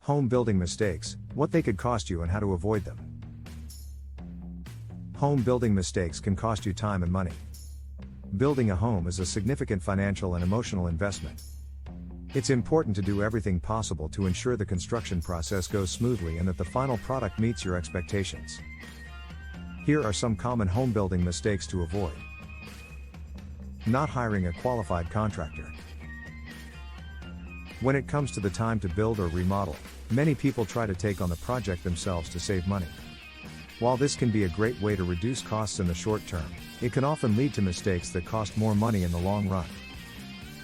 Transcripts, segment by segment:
Home building mistakes, what they could cost you and how to avoid them. Home building mistakes can cost you time and money. Building a home is a significant financial and emotional investment. It's important to do everything possible to ensure the construction process goes smoothly and that the final product meets your expectations. Here are some common home building mistakes to avoid. Not hiring a qualified contractor. When it comes to the time to build or remodel, many people try to take on the project themselves to save money. While this can be a great way to reduce costs in the short term, it can often lead to mistakes that cost more money in the long run.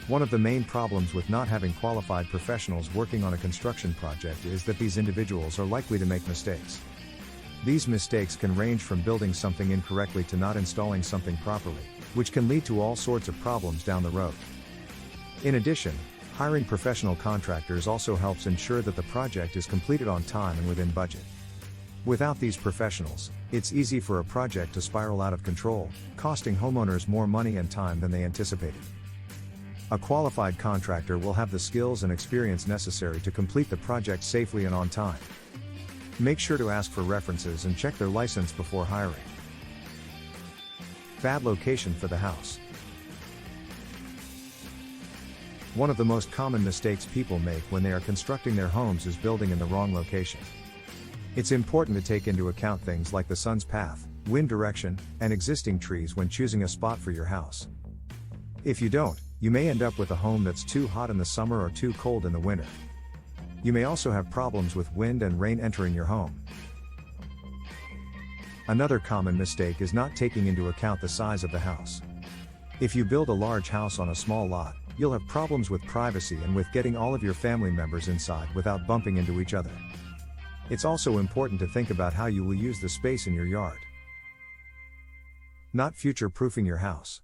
One of the main problems with not having qualified professionals working on a construction project is that these individuals are likely to make mistakes. These mistakes can range from building something incorrectly to not installing something properly, which can lead to all sorts of problems down the road. In addition, hiring professional contractors also helps ensure that the project is completed on time and within budget. Without these professionals, it's easy for a project to spiral out of control, costing homeowners more money and time than they anticipated. A qualified contractor will have the skills and experience necessary to complete the project safely and on time. Make sure to ask for references and check their license before hiring. Bad location for the house. One of the most common mistakes people make when they are constructing their homes is building in the wrong location. It's important to take into account things like the sun's path, wind direction, and existing trees when choosing a spot for your house. If you don't, you may end up with a home that's too hot in the summer or too cold in the winter. You may also have problems with wind and rain entering your home. Another common mistake is not taking into account the size of the house. If you build a large house on a small lot, you'll have problems with privacy and with getting all of your family members inside without bumping into each other. It's also important to think about how you will use the space in your yard. Not future-proofing your house.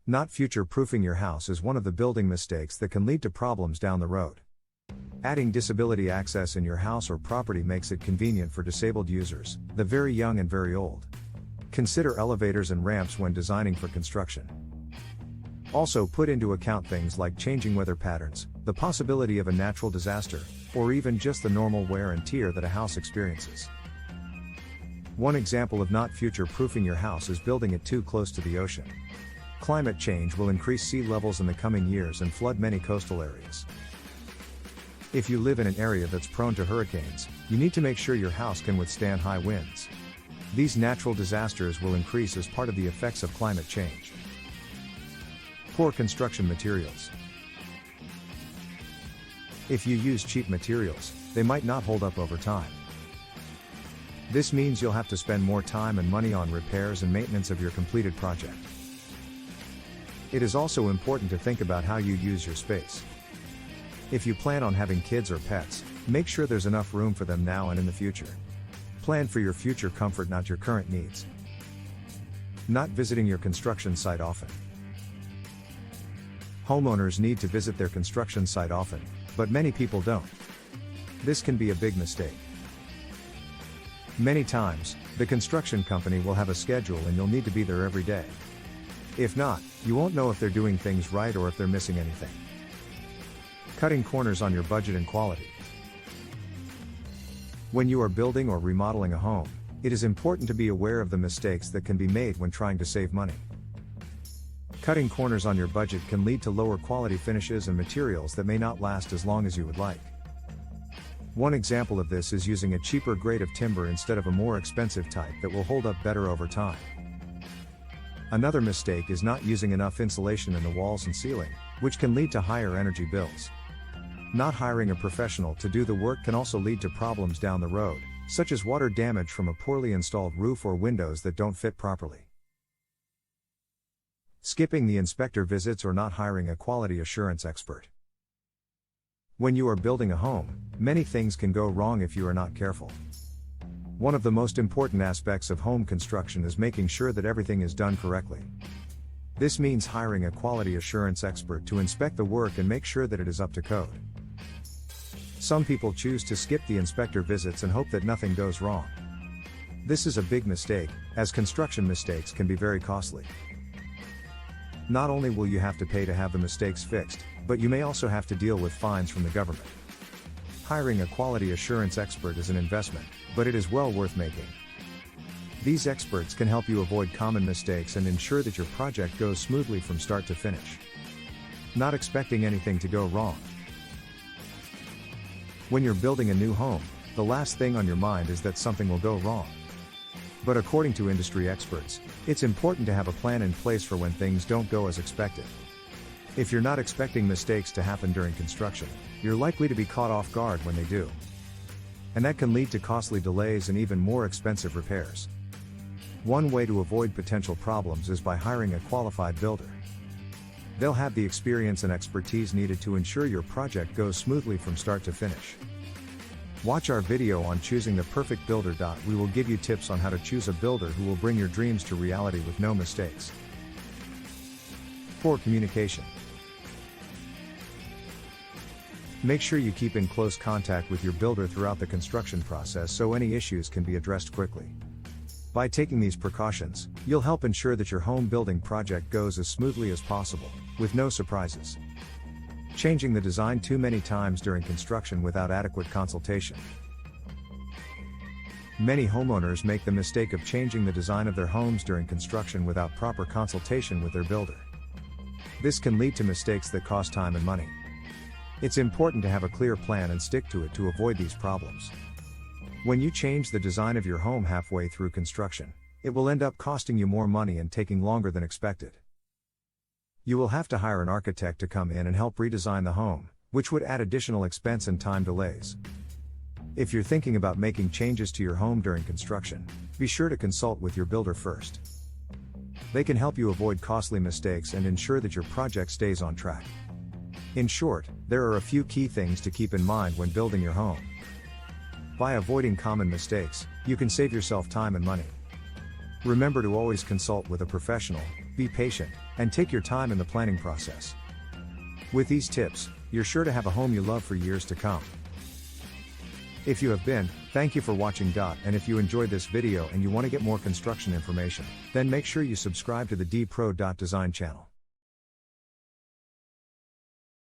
Not future-proofing your house is one of the building mistakes that can lead to problems down the road. Adding disability access in your house or property makes it convenient for disabled users, the very young and very old. Consider elevators and ramps when designing for construction. Also put into account things like changing weather patterns, the possibility of a natural disaster, or even just the normal wear and tear that a house experiences. One example of not future-proofing your house is building it too close to the ocean. Climate change will increase sea levels in the coming years and flood many coastal areas. If you live in an area that's prone to hurricanes, you need to make sure your house can withstand high winds. These natural disasters will increase as part of the effects of climate change. Poor construction materials. If you use cheap materials, they might not hold up over time. This means you'll have to spend more time and money on repairs and maintenance of your completed project. It is also important to think about how you use your space. If you plan on having kids or pets, make sure there's enough room for them now and in the future. Plan for your future comfort, not your current needs. Not visiting your construction site often. Homeowners need to visit their construction site often, but many people don't. This can be a big mistake. Many times, the construction company will have a schedule and you'll need to be there every day. If not, you won't know if they're doing things right or if they're missing anything. Cutting corners on your budget and quality. When you are building or remodeling a home, it is important to be aware of the mistakes that can be made when trying to save money. Cutting corners on your budget can lead to lower quality finishes and materials that may not last as long as you would like. One example of this is using a cheaper grade of timber instead of a more expensive type that will hold up better over time. Another mistake is not using enough insulation in the walls and ceiling, which can lead to higher energy bills. Not hiring a professional to do the work can also lead to problems down the road, such as water damage from a poorly installed roof or windows that don't fit properly. Skipping the inspector visits or not hiring a quality assurance expert. When you are building a home, many things can go wrong if you are not careful. One of the most important aspects of home construction is making sure that everything is done correctly. This means hiring a quality assurance expert to inspect the work and make sure that it is up to code. Some people choose to skip the inspector visits and hope that nothing goes wrong. This is a big mistake, as construction mistakes can be very costly. Not only will you have to pay to have the mistakes fixed, but you may also have to deal with fines from the government. Hiring a quality assurance expert is an investment, but it is well worth making. These experts can help you avoid common mistakes and ensure that your project goes smoothly from start to finish. Not expecting anything to go wrong. When you're building a new home, the last thing on your mind is that something will go wrong. But according to industry experts, it's important to have a plan in place for when things don't go as expected. If you're not expecting mistakes to happen during construction, you're likely to be caught off guard when they do. And that can lead to costly delays and even more expensive repairs. One way to avoid potential problems is by hiring a qualified builder. They'll have the experience and expertise needed to ensure your project goes smoothly from start to finish. Watch our video on choosing the perfect builder. We will give you tips on how to choose a builder who will bring your dreams to reality with no mistakes. Poor communication. Make sure you keep in close contact with your builder throughout the construction process so any issues can be addressed quickly. By taking these precautions, you'll help ensure that your home building project goes as smoothly as possible, with no surprises. Changing the design too many times during construction without adequate consultation. Many homeowners make the mistake of changing the design of their homes during construction without proper consultation with their builder. This can lead to mistakes that cost time and money. It's important to have a clear plan and stick to it to avoid these problems. When you change the design of your home halfway through construction, it will end up costing you more money and taking longer than expected. You will have to hire an architect to come in and help redesign the home, which would add additional expense and time delays. If you're thinking about making changes to your home during construction, be sure to consult with your builder first. They can help you avoid costly mistakes and ensure that your project stays on track. In short, there are a few key things to keep in mind when building your home. By avoiding common mistakes, you can save yourself time and money. Remember to always consult with a professional, be patient, and take your time in the planning process. With these tips, you're sure to have a home you love for years to come. If you have been, thank you for watching. And if you enjoyed this video and you want to get more construction information, then make sure you subscribe to the DPRO.design channel.